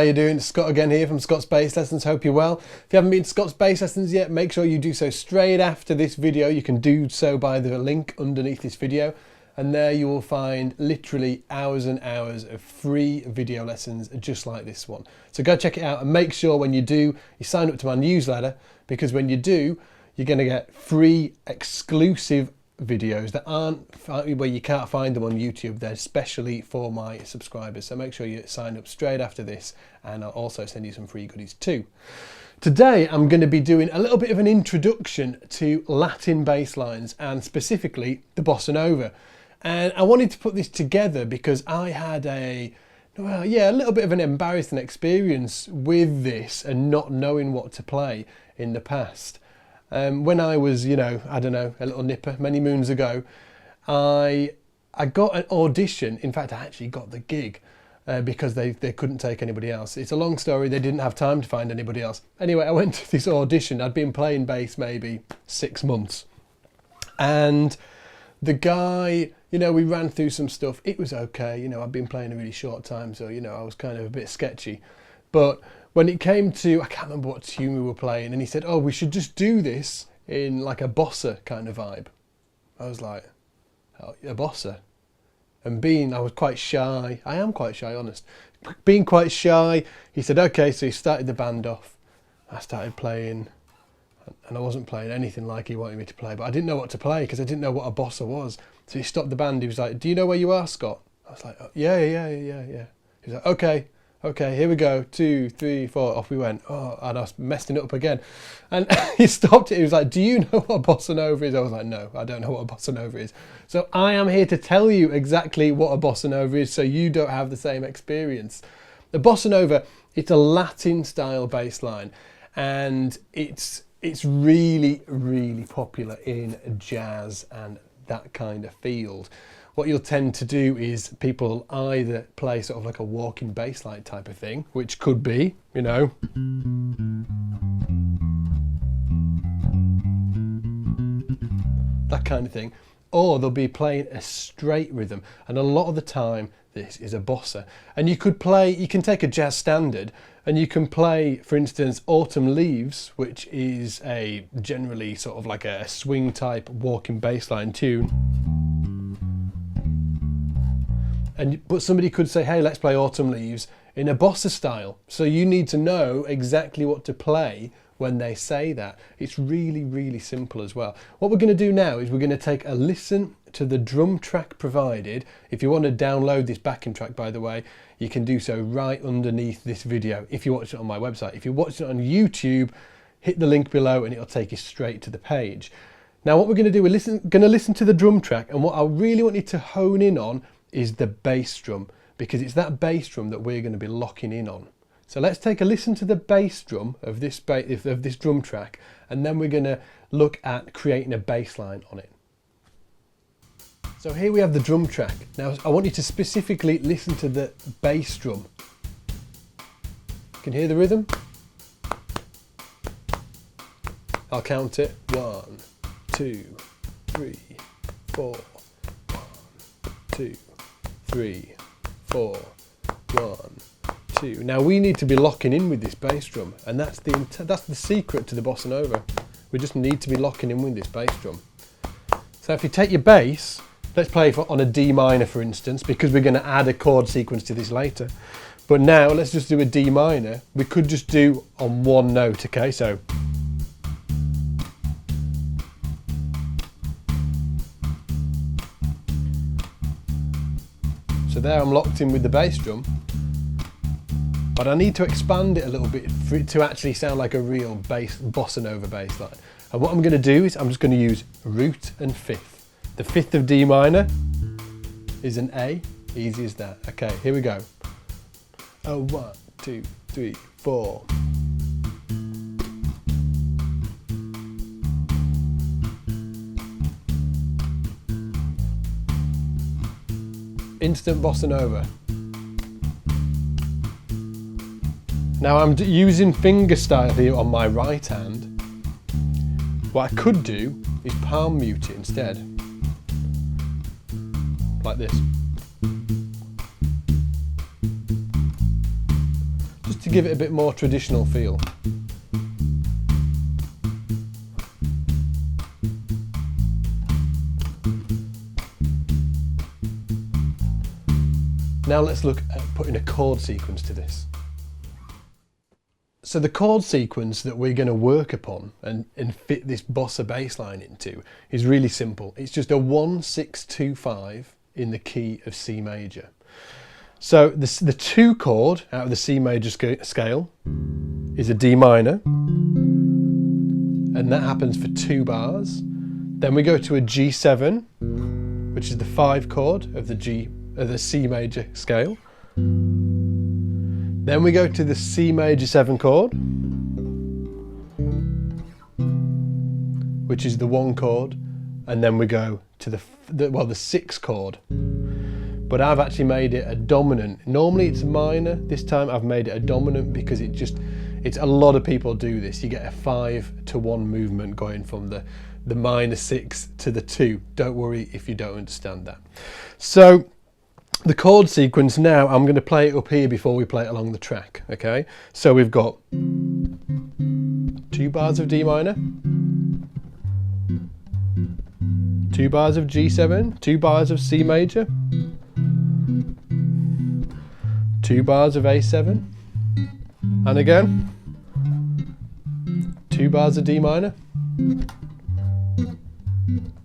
you doing? Scott again here from Scott's Bass Lessons. Hope you're well. If you haven't been to Scott's Bass Lessons yet, make sure you do so straight after this video. You can do so by the link underneath this video, and there you will find literally hours and hours of free video lessons just like this one. So go check it out, and make sure when you do, you sign up to my newsletter, because when you do, you're going to get free exclusive videos that aren't where you can't find them on YouTube. They're specially for my subscribers, so make sure you sign up straight after this, and I'll also send you some free goodies too. Today I'm going to be doing a little bit of an introduction to Latin bass lines, and specifically the bossa nova. And I wanted to put this together because I had a little bit of an embarrassing experience with this and not knowing what to play in the past. When I was, I don't know, a little nipper many moons ago, I got an audition. In fact, I actually got the gig because they couldn't take anybody else. It's a long story. They didn't have time to find anybody else. Anyway, I went to this audition. I'd been playing bass maybe 6 months. And the guy, we ran through some stuff. It was okay. I'd been playing a really short time, so, I was kind of a bit sketchy. But when it came to, I can't remember what tune we were playing, and he said, oh, we should just do this in like a bossa kind of vibe. I was like, oh, a bossa? And I was quite shy. I am quite shy, honest. Being quite shy, he said, okay, so he started the band off. I started playing, and I wasn't playing anything like he wanted me to play, but I didn't know what to play because I didn't know what a bossa was. So he stopped the band. He was like, do you know where you are, Scott? I was like, oh, yeah. He was like, okay, here we go, 2, 3, 4, off we went. Oh, and I was messing it up again. And he stopped it. He was like, do you know what a bossa nova is? I was like, no, I don't know what a bossa nova is. So I am here to tell you exactly what a bossa nova is so you don't have the same experience. The bossa nova, it's a Latin style bass line, and it's really, really popular in jazz and that kind of field. What you'll tend to do is people either play sort of like a walking bass line type of thing, which could be, that kind of thing, or they'll be playing a straight rhythm, and a lot of the time this is a bossa. And you can take a jazz standard and you can play, for instance, Autumn Leaves, which is a generally sort of like a swing type walking bass line tune. But somebody could say, hey, let's play Autumn Leaves in a bossa style. So you need to know exactly what to play when they say that. It's really, really simple as well. What we're going to do now is we're going to take a listen to the drum track provided. If you want to download this backing track, by the way, you can do so right underneath this video if you watch it on my website. If you watch it on YouTube, hit the link below and it'll take you straight to the page. Now what we're going to do, we're going to listen to the drum track, and what I really want you to hone in on is the bass drum, because it's that bass drum that we're going to be locking in on. So let's take a listen to the bass drum of this drum track, and then we're going to look at creating a bass line on it. So here we have the drum track. Now I want you to specifically listen to the bass drum. You can hear the rhythm? I'll count it. 1, 2, 3, 4. 1, 2, 3, 4, 1, 2. Now we need to be locking in with this bass drum, and that's the secret to the bossa nova. We just need to be locking in with this bass drum. So if you take your bass, let's play on a D minor, for instance, because we're going to add a chord sequence to this later. But now let's just do a D minor. We could just do on one note, okay? So there I'm locked in with the bass drum, but I need to expand it a little bit for it to actually sound like a real bossa nova bass line. And what I'm going to do is I'm just going to use root and fifth. The fifth of D minor is an A, easy as that. Okay, here we go. 1, 2, 3, 4. Instant bossa nova. Now I'm using finger style here on my right hand. What I could do is palm mute it instead. Like this. Just give it a bit more traditional feel. Now let's look at putting a chord sequence to this. So the chord sequence that we're going to work upon and fit this bossa bass line into is really simple. It's just a 1-6-2-5 in the key of C major. So the 2 chord out of the C major scale is a D minor, and that happens for 2 bars. Then we go to a G7, which is the 5 chord of the C major scale. Then we go to the C major 7 chord, which is the 1 chord, and then we go to the 6 chord. But I've actually made it a dominant. Normally it's a minor. This time I've made it a dominant because it's a lot of people do this. You get a 5-to-1 movement going from the minor 6 to the 2. Don't worry if you don't understand that. So the chord sequence now, I'm going to play it up here before we play it along the track, okay? So we've got 2 bars of D minor, 2 bars of G7, 2 bars of C major, 2 bars of A7, and again, 2 bars of D minor,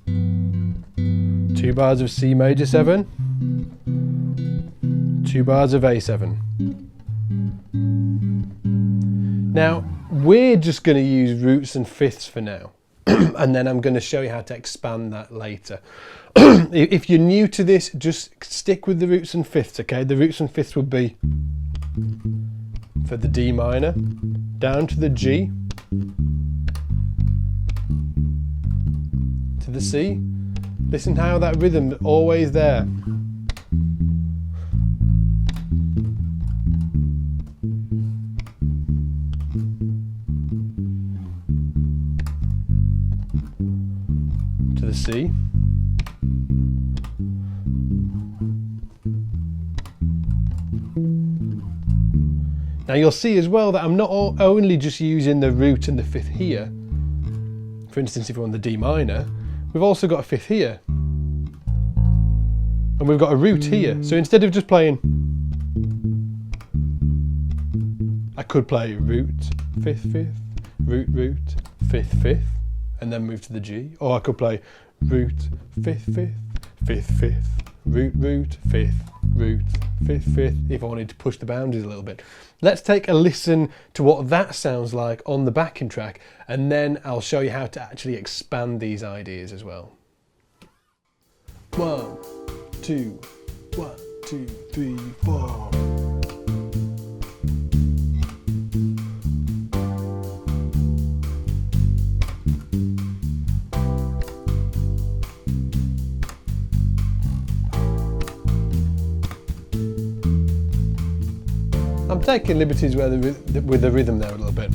2 bars of C major 7, 2 bars of A7. Now, we're just going to use roots and fifths for now, and then I'm going to show you how to expand that later. If you're new to this, just stick with the roots and fifths, okay? The roots and fifths would be for the D minor, down to the G, to the C. Listen how that rhythm is always there. To the C. Now you'll see as well that I'm not only just using the root and the fifth here. For instance, if we're on the D minor, we've also got a fifth here. And we've got a root here. So instead of just playing, I could play root, fifth, fifth, root, fifth, fifth, and then move to the G. Or I could play root, fifth, fifth, fifth, fifth, root, fifth, root, fifth, fifth, if I wanted to push the boundaries a little bit. Let's take a listen to what that sounds like on the backing track, and then I'll show you how to actually expand these ideas as well. 1, 2, 1, 2, 3, 4. I'm taking liberties with the rhythm there a little bit.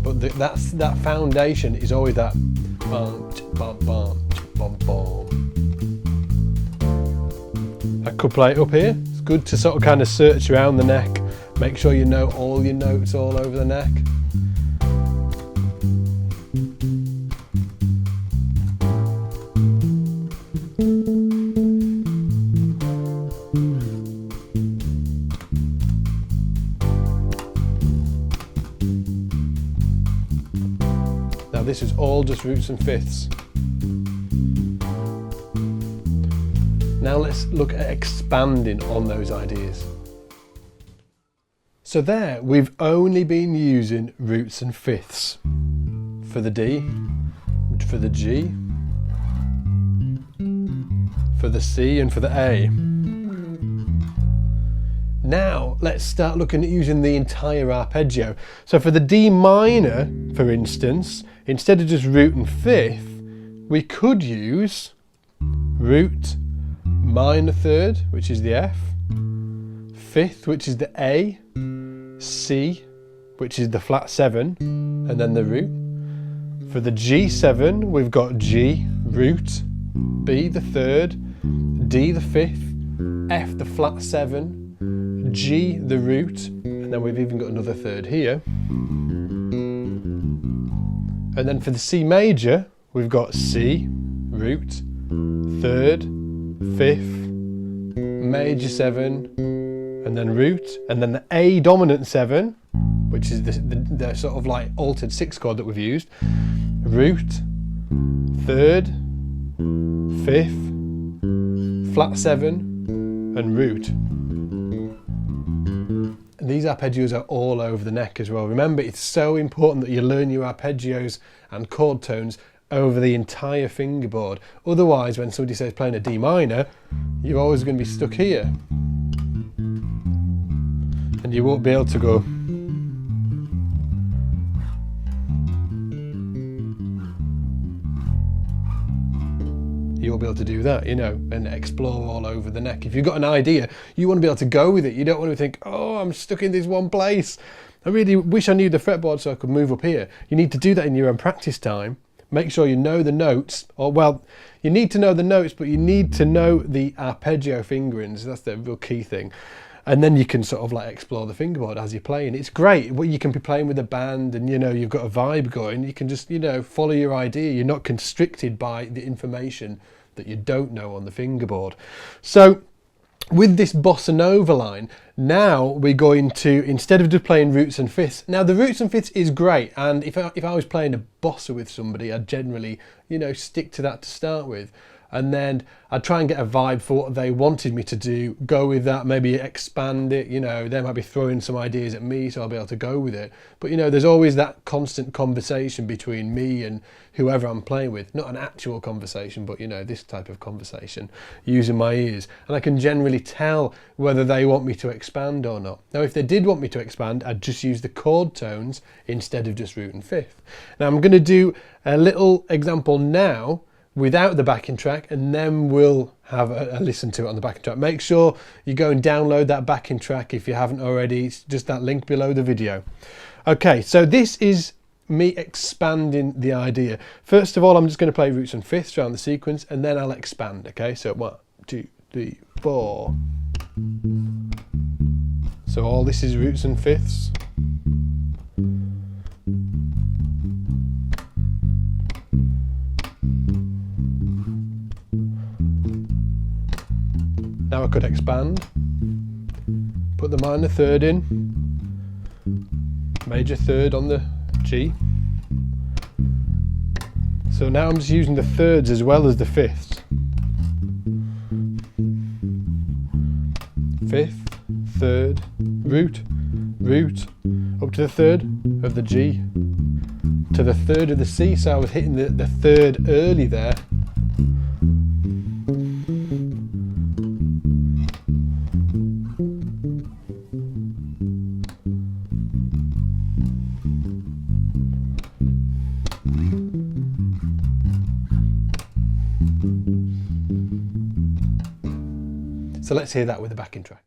But that foundation is always that bum, bum, bum, bum, bum. I could play it up here. It's good to sort of kind of search around the neck. Make sure you know all your notes all over the neck. This is all just roots and fifths. Now let's look at expanding on those ideas. So there, we've only been using roots and fifths for the D, for the G, for the C and for the A. Now let's start looking at using the entire arpeggio. So for the D minor, for instance, instead of just root and fifth, we could use root, minor third, which is the F, fifth, which is the A, C, which is the flat 7, and then the root. For the G7, we've got G, root, B, the third, D the fifth, F the flat seven, G the root, and then we've even got another third here. And then for the C major, we've got C, root, third, fifth, major seven, and then root, and then the A dominant seven, which is the sort of like altered sixth chord that we've used, root, third, fifth, flat seven, and root. And these arpeggios are all over the neck as well. Remember, it's so important that you learn your arpeggios and chord tones over the entire fingerboard. Otherwise, when somebody says playing a D minor, you're always going to be stuck here. And you won't be able to go. You won't be able to do that, you know, and explore all over the neck. If you've got an idea, you want to be able to go with it. You don't want to think, oh, I'm stuck in this one place. I really wish I knew the fretboard so I could move up here. You need to do that in your own practice time. Make sure you know the notes, or well, you need to know the notes, but you need to know the arpeggio fingerings. That's the real key thing. And then you can sort of like explore the fingerboard as you're playing. It's great. Well, you can be playing with a band and, you know, you've got a vibe going. You can just, you know, follow your idea. You're not constricted by the information that you don't know on the fingerboard. So with this bossa nova line, now we're going to, instead of just playing roots and fifths, now the roots and fifths is great, and if I was playing a bossa with somebody, I'd generally, you know, stick to that to start with, and then I'd try and get a vibe for what they wanted me to do, go with that, maybe expand it, you know, they might be throwing some ideas at me, so I'll be able to go with it. But, you know, there's always that constant conversation between me and whoever I'm playing with. Not an actual conversation, but, you know, this type of conversation, using my ears. And I can generally tell whether they want me to expand or not. Now, if they did want me to expand, I'd just use the chord tones instead of just root and fifth. Now, I'm going to do a little example now without the backing track, and then we'll have a listen to it on the backing track. Make sure you go and download that backing track if you haven't already. It's just that link below the video. Okay, so this is me expanding the idea. First of all, I'm just going to play roots and fifths around the sequence, and then I'll expand. Okay, so 1, 2, 3, 4. So all this is roots and fifths. Now I could expand, put the minor third in, major third on the G. So now I'm just using the thirds as well as the fifths. Fifth, third, root, root, up to the third of the G, to the third of the C, so I was hitting the third early there. So let's hear that with the backing track.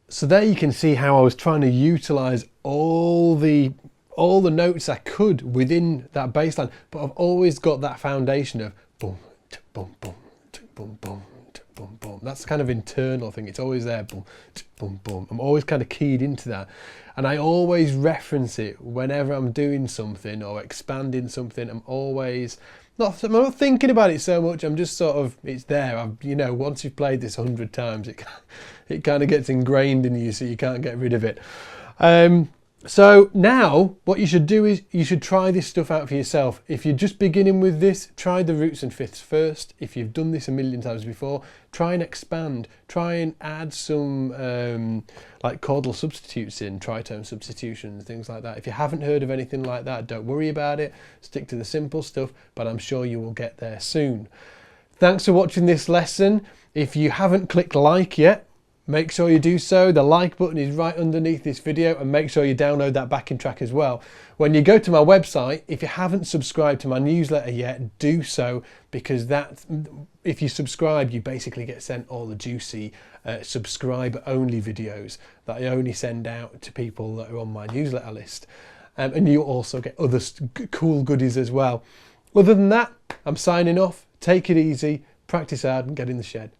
So there you can see how I was trying to utilize all the notes I could within that bass line, but I've always got that foundation of boom, boom, boom, boom, boom, boom, boom, boom. That's kind of internal thing. It's always there, boom, boom, boom. I'm always kind of keyed into that. And I always reference it whenever I'm doing something or expanding something. I'm not thinking about it so much. I'm just sort of, it's there. You know, once you've played this 100 times, it kind of gets ingrained in you, so you can't get rid of it. So now what you should do is you should try this stuff out for yourself. If you're just beginning with this, try the roots and fifths first. If you've done this a million times before, try and expand. Try and add some like chordal substitutes in, tritone substitutions, things like that. If you haven't heard of anything like that, don't worry about it. Stick to the simple stuff, but I'm sure you will get there soon. Thanks for watching this lesson. If you haven't clicked like yet, make sure you do so. The like button is right underneath this video, and make sure you download that backing track as well. When you go to my website, if you haven't subscribed to my newsletter yet, do so, because if you subscribe, you basically get sent all the juicy subscriber only videos that I only send out to people that are on my newsletter list. And you also get other cool goodies as well. Other than that, I'm signing off. Take it easy, practice hard, and get in the shed.